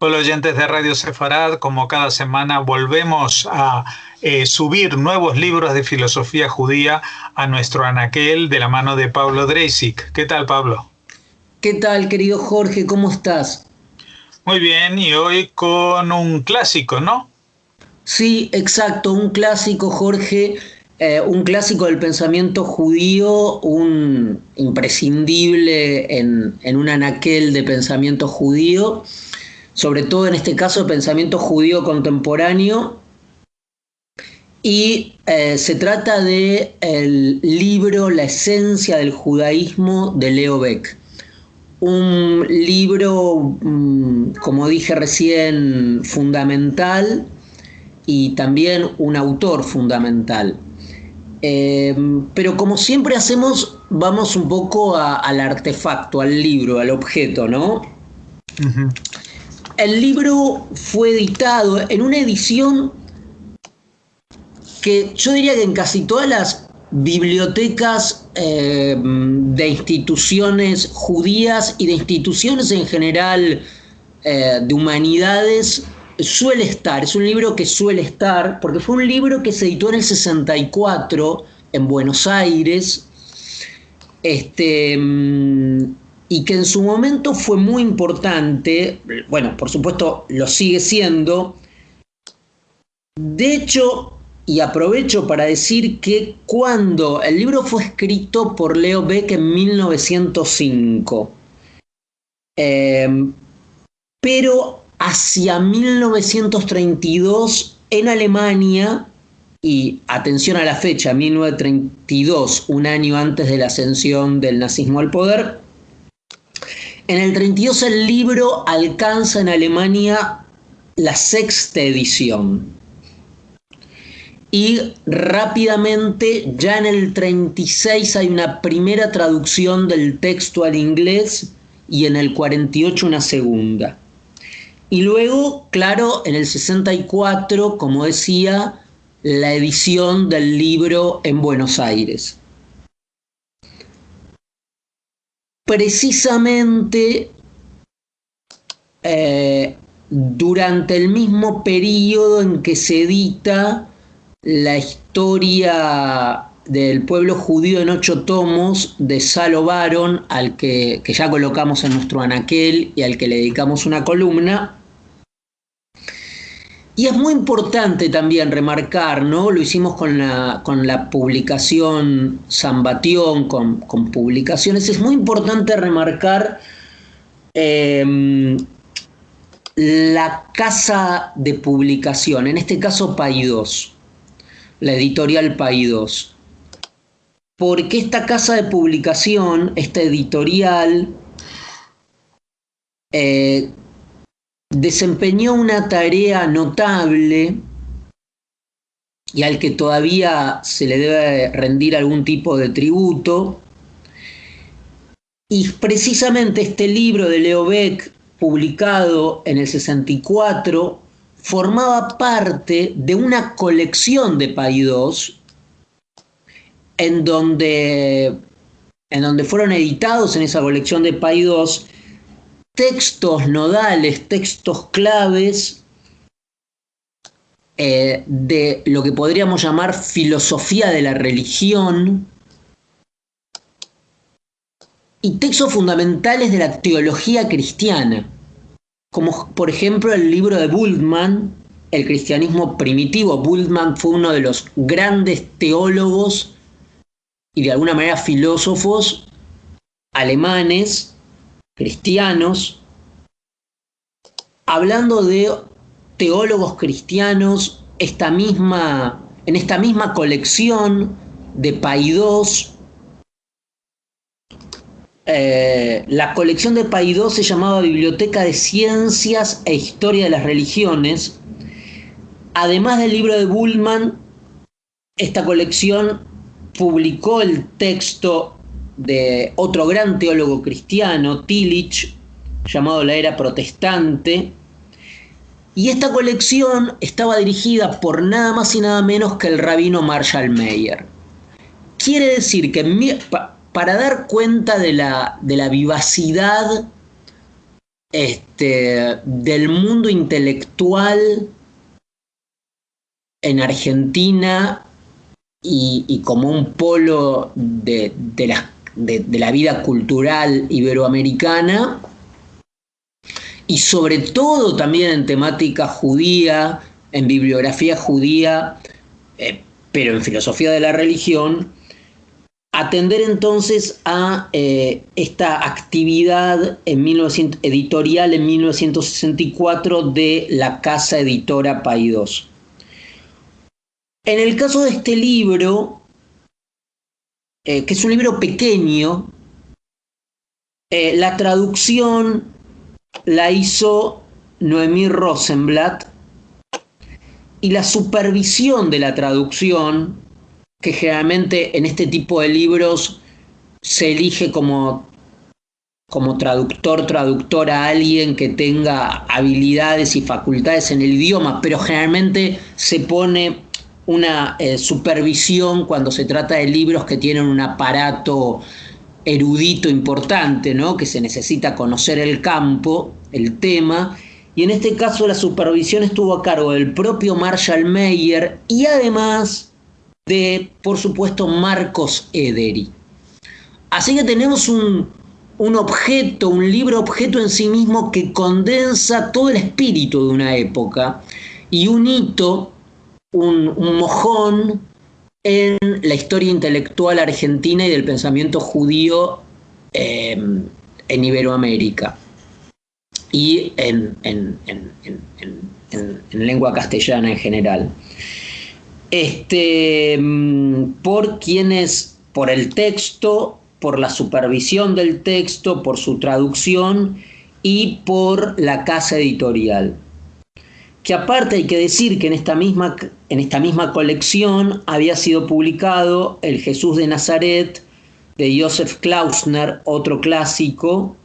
Hola oyentes de Radio Sefarad, como cada semana volvemos a subir nuevos libros de filosofía judía a nuestro anaquel de la mano de Pablo Dreisig. ¿Qué tal, Pablo? ¿Qué tal, querido Jorge? ¿Cómo estás? Muy bien, y hoy con un clásico, ¿no? Sí, exacto, un clásico, Jorge, un clásico del pensamiento judío, un imprescindible en un anaquel de pensamiento judío, sobre todo en este caso pensamiento judío contemporáneo, y se trata de el libro La esencia del judaísmo de Leo Beck. Un libro, como dije recién, fundamental y también un autor fundamental. Pero como siempre hacemos, vamos un poco al artefacto, al libro, al objeto, ¿no? Uh-huh. El libro fue editado en una edición que yo diría que en casi todas las bibliotecas de instituciones judías y de instituciones en general de humanidades suele estar, es un libro que suele estar, porque fue un libro que se editó en el 64 en Buenos Aires, y que en su momento fue muy importante, bueno, por supuesto lo sigue siendo. De hecho, y aprovecho para decir que cuando el libro fue escrito por Leo Beck en 1905, pero hacia 1932 en Alemania, y atención a la fecha, 1932, un año antes de la ascensión del nazismo al poder, en el 32 el libro alcanza en Alemania la sexta edición. Y rápidamente, ya en el 36 hay una primera traducción del texto al inglés y en el 48 una segunda. Y luego, claro, en el 64, como decía, la edición del libro en Buenos Aires. Precisamente durante el mismo periodo en que se edita la historia del pueblo judío en 8 tomos de Salo Baron, al que ya colocamos en nuestro anaquel y al que le dedicamos una columna. Y es muy importante también remarcar, ¿no? Lo hicimos con la publicación Sambatión, con publicaciones. Es muy importante remarcar la casa de publicación, en este caso Paidós, la editorial Paidós. Porque esta casa de publicación, esta editorial, desempeñó una tarea notable y al que todavía se le debe rendir algún tipo de tributo. Y precisamente este libro de Leo Beck, publicado en el 64, formaba parte de una colección de Paidós en donde fueron editados en esa colección de Paidós textos nodales, textos claves de lo que podríamos llamar filosofía de la religión y textos fundamentales de la teología cristiana, como por ejemplo el libro de Bultmann, El cristianismo primitivo. Bultmann fue uno de los grandes teólogos y de alguna manera filósofos alemanes, cristianos, hablando de teólogos cristianos, en esta misma colección de Paidós. La colección de Paidós se llamaba Biblioteca de Ciencias e Historia de las Religiones. Además del libro de Bultmann, esta colección publicó el texto de otro gran teólogo cristiano, Tillich, llamado La Era Protestante, y esta colección estaba dirigida por nada más y nada menos que el rabino Marshall Meyer. Quiere decir que para dar cuenta de la vivacidad del mundo intelectual en Argentina y como un polo de la vida cultural iberoamericana, y sobre todo también en temática judía, en bibliografía judía, pero en filosofía de la religión, atender entonces a esta actividad editorial en 1964 de la casa editora Paidós. En el caso de este libro, que es un libro pequeño, la traducción la hizo Noemí Rosenblatt, y la supervisión de la traducción, que generalmente en este tipo de libros se elige como traductora a alguien que tenga habilidades y facultades en el idioma, pero generalmente se pone una supervisión cuando se trata de libros que tienen un aparato erudito importante, ¿no? Que se necesita conocer el campo, el tema, y en este caso la supervisión estuvo a cargo del propio Marshall Meyer y además de, por supuesto, Marcos Ederi. Así que tenemos un objeto, un libro objeto en sí mismo que condensa todo el espíritu de una época y un hito, un mojón en la historia intelectual argentina y del pensamiento judío en Iberoamérica y en lengua castellana en general. Por el texto, por la supervisión del texto, por su traducción y por la casa editorial. Que aparte hay que decir que en esta misma colección había sido publicado El Jesús de Nazaret de Joseph Klausner, otro clásico.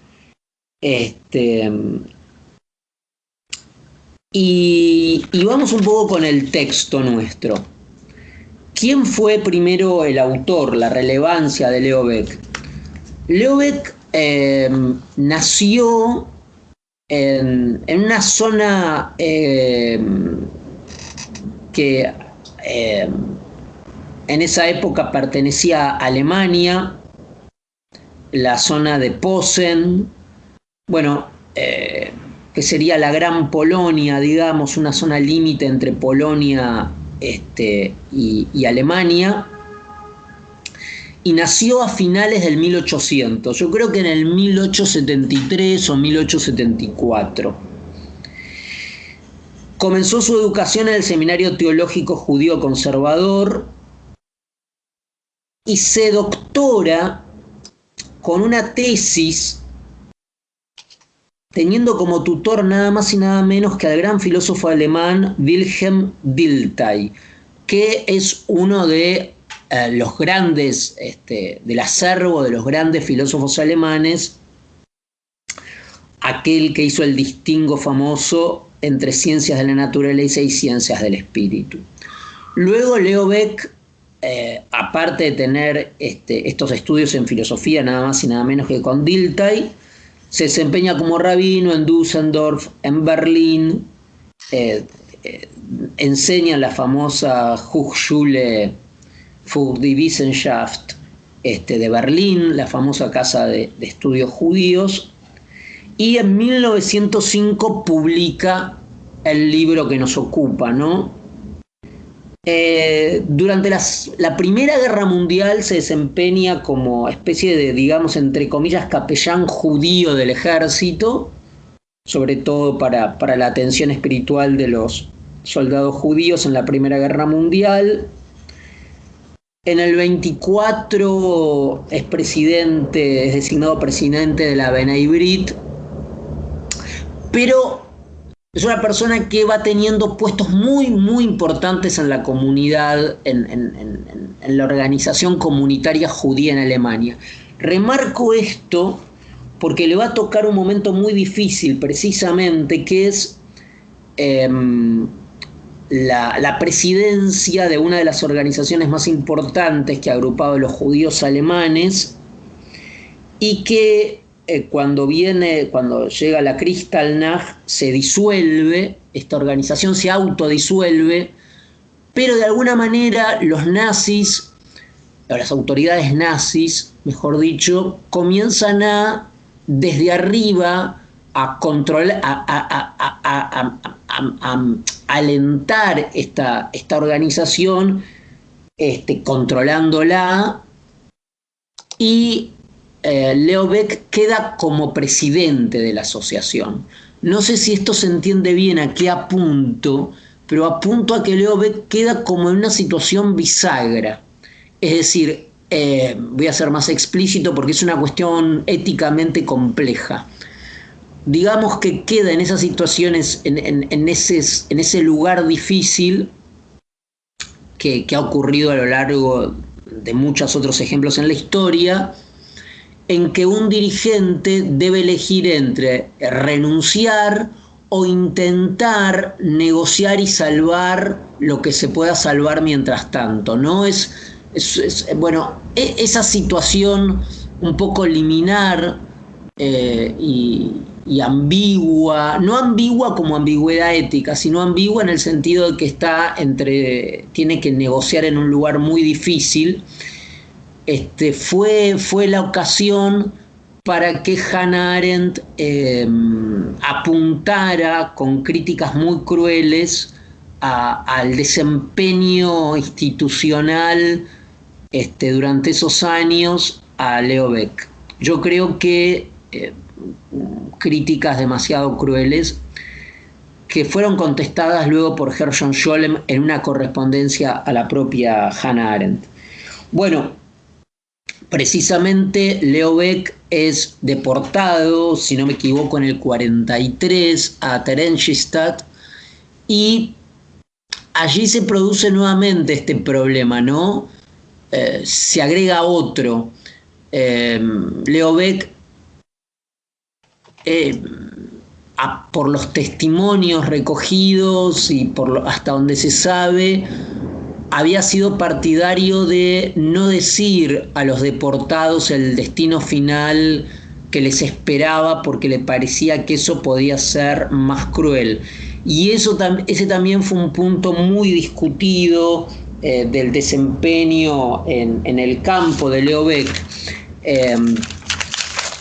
Y vamos un poco con el texto nuestro. ¿Quién fue primero el autor, la relevancia de Leo Baeck? Leo Baeck nació en una zona que en esa época pertenecía a Alemania, la zona de Posen, que sería la Gran Polonia, digamos, una zona límite entre Polonia y Alemania, y nació a finales del 1800, yo creo que en el 1873 o 1874. Comenzó su educación en el Seminario Teológico Judío Conservador y se doctora con una tesis teniendo como tutor nada más y nada menos que al gran filósofo alemán Wilhelm Dilthey, que es uno de los grandes, del acervo de los grandes filósofos alemanes, aquel que hizo el distingo famoso entre ciencias de la naturaleza y ciencias del espíritu. Luego Leo Baeck, aparte de tener estos estudios en filosofía nada más y nada menos que con Dilthey, se desempeña como rabino en Düsseldorf, en Berlín, enseña en la famosa Hochschule für die Wissenschaft de Berlín, la famosa casa de estudios judíos, y en 1905 publica el libro que nos ocupa, ¿no? Durante la Primera Guerra Mundial se desempeña como especie de, digamos, entre comillas, capellán judío del ejército, sobre todo para la atención espiritual de los soldados judíos en la Primera Guerra Mundial. En el 24 es designado presidente de la Bnei Brit, pero es una persona que va teniendo puestos muy, muy importantes en la comunidad, en la organización comunitaria judía en Alemania. Remarco esto porque le va a tocar un momento muy difícil, precisamente, que es la presidencia de una de las organizaciones más importantes que ha agrupado a los judíos alemanes y que cuando llega la Kristallnacht, se disuelve, esta organización se autodisuelve, pero de alguna manera los nazis, o las autoridades nazis, mejor dicho, comienzan desde arriba, a controlar, a alentar esta organización, controlándola, y Leo Baeck queda como presidente de la asociación. No sé si esto se entiende bien a qué apunto, pero apunto a que Leo Baeck queda como en una situación bisagra. Es decir, voy a ser más explícito porque es una cuestión éticamente compleja. Digamos que queda en esas situaciones, en ese lugar difícil que ha ocurrido a lo largo de muchos otros ejemplos en la historia, en que un dirigente debe elegir entre renunciar o intentar negociar y salvar lo que se pueda salvar mientras tanto, ¿no? Bueno, esa situación un poco liminar y ambigua, no ambigua como ambigüedad ética, sino ambigua en el sentido de que tiene que negociar en un lugar muy difícil. Fue la ocasión para que Hannah Arendt apuntara con críticas muy crueles al desempeño institucional durante esos años a Leo Baeck. Yo creo que críticas demasiado crueles que fueron contestadas luego por Gershon Scholem en una correspondencia a la propia Hannah Arendt. Bueno, precisamente Leo Baeck es deportado, si no me equivoco, en el 43 a Theresienstadt, y allí se produce nuevamente este problema, ¿no? Se agrega otro. Leo Baeck, por los testimonios recogidos y hasta donde se sabe, había sido partidario de no decir a los deportados el destino final que les esperaba, porque le parecía que eso podía ser más cruel. Y ese también fue un punto muy discutido del desempeño en el campo de Leo Baeck,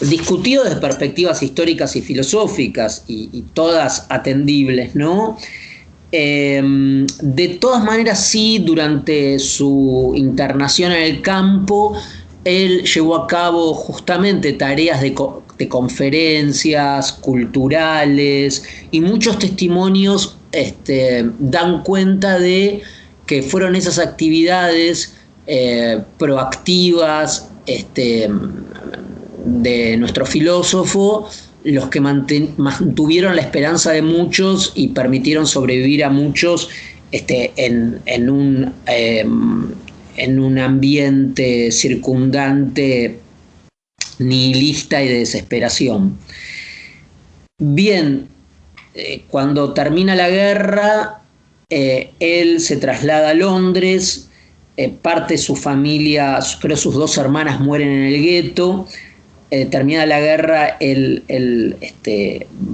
discutido desde perspectivas históricas y filosóficas, y todas atendibles, ¿no? De todas maneras, sí, durante su internación en el campo, él llevó a cabo justamente tareas de conferencias culturales, y muchos testimonios dan cuenta de que fueron esas actividades proactivas de nuestro filósofo los que mantuvieron la esperanza de muchos y permitieron sobrevivir a muchos en un ambiente circundante nihilista y de desesperación. Bien, cuando termina la guerra, él se traslada a Londres, parte de su familia, creo sus dos hermanas mueren en el gueto. Termina la guerra, él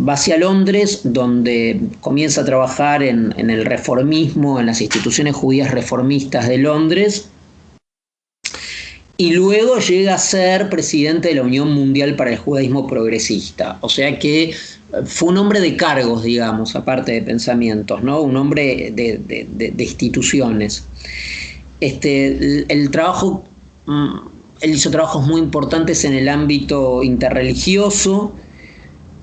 va hacia Londres, donde comienza a trabajar en el reformismo, en las instituciones judías reformistas de Londres, y luego llega a ser presidente de la Unión Mundial para el Judaísmo Progresista. O sea que fue un hombre de cargos, digamos, aparte de pensamientos, ¿no? Un hombre de instituciones. El trabajo... Él hizo trabajos muy importantes en el ámbito interreligioso,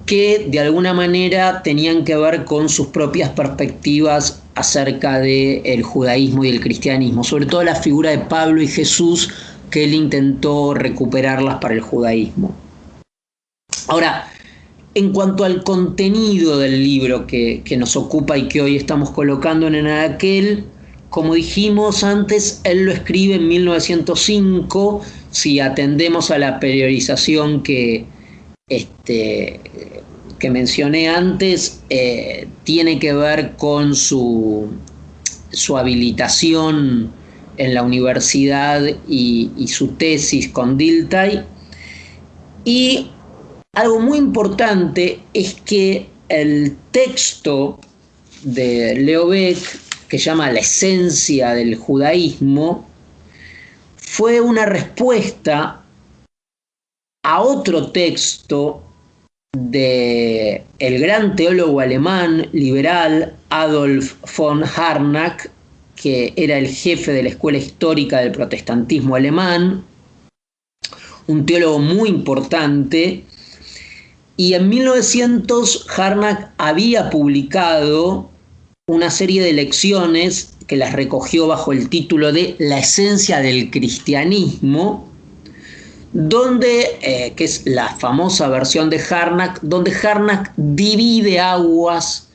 que de alguna manera tenían que ver con sus propias perspectivas acerca del judaísmo y el cristianismo, sobre todo la figura de Pablo y Jesús, que él intentó recuperarlas para el judaísmo. Ahora, en cuanto al contenido del libro que nos ocupa y que hoy estamos colocando en Anaquel, como dijimos antes, él lo escribe en 1905. Si atendemos a la periodización que mencioné antes, tiene que ver con su habilitación en la universidad y su tesis con Dilthey. Y algo muy importante es que el texto de Leo Baeck, que se llama La esencia del judaísmo, fue una respuesta a otro texto de el gran teólogo alemán liberal Adolf von Harnack, que era el jefe de la escuela histórica del protestantismo alemán, un teólogo muy importante. Y en 1900 Harnack había publicado una serie de lecciones que las recogió bajo el título de La esencia del cristianismo, donde, que es la famosa versión de Harnack, donde Harnack divide aguas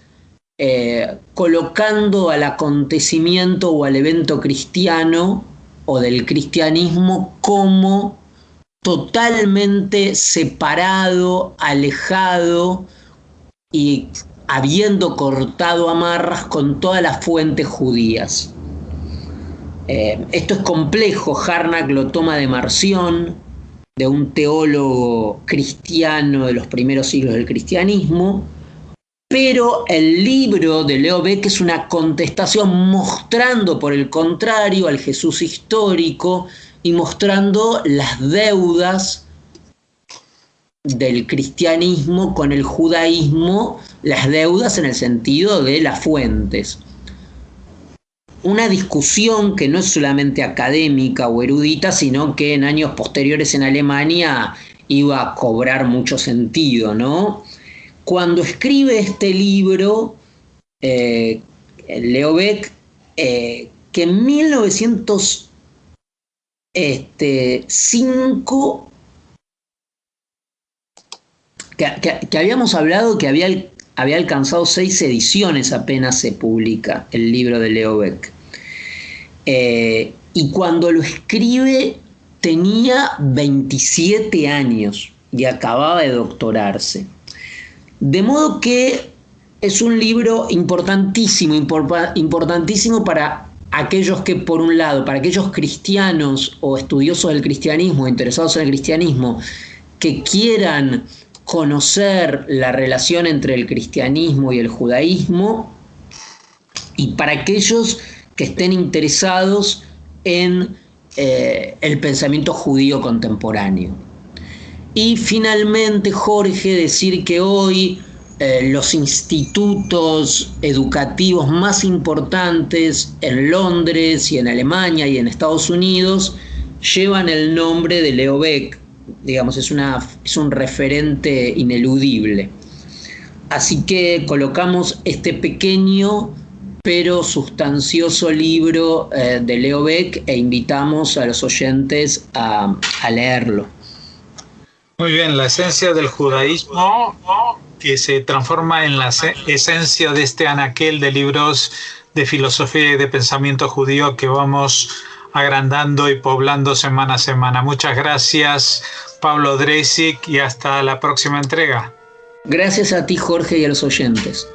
colocando al acontecimiento o al evento cristiano o del cristianismo como totalmente separado, alejado y habiendo cortado amarras con todas las fuentes judías. Esto es complejo. Harnack lo toma de Marción, de un teólogo cristiano de los primeros siglos del cristianismo, pero el libro de Leo Baeck es una contestación mostrando, por el contrario, al Jesús histórico y mostrando las deudas del cristianismo con el judaísmo, las deudas en el sentido de las fuentes. Una discusión que no es solamente académica o erudita, sino que en años posteriores en Alemania iba a cobrar mucho sentido, ¿no? Cuando escribe este libro, Leo Baeck, que en 1905, que habíamos hablado que había alcanzado 6 ediciones apenas se publica el libro de Leo Baeck. Y cuando lo escribe tenía 27 años y acababa de doctorarse. De modo que es un libro importantísimo para aquellos que, por un lado, para aquellos cristianos o estudiosos del cristianismo, interesados en el cristianismo, que quieran conocer la relación entre el cristianismo y el judaísmo, y para aquellos que estén interesados en el pensamiento judío contemporáneo. Y finalmente, Jorge, decir que hoy los institutos educativos más importantes en Londres y en Alemania y en Estados Unidos llevan el nombre de Leo Baeck. Digamos, es un referente ineludible. Así que colocamos este pequeño pero sustancioso libro de Leo Baeck e invitamos a los oyentes a leerlo. Muy bien, la esencia del judaísmo que se transforma en la esencia de este anaquel de libros de filosofía y de pensamiento judío que vamos agrandando y poblando semana a semana. Muchas gracias, Pablo Dreisig, y hasta la próxima entrega. Gracias a ti, Jorge, y a los oyentes.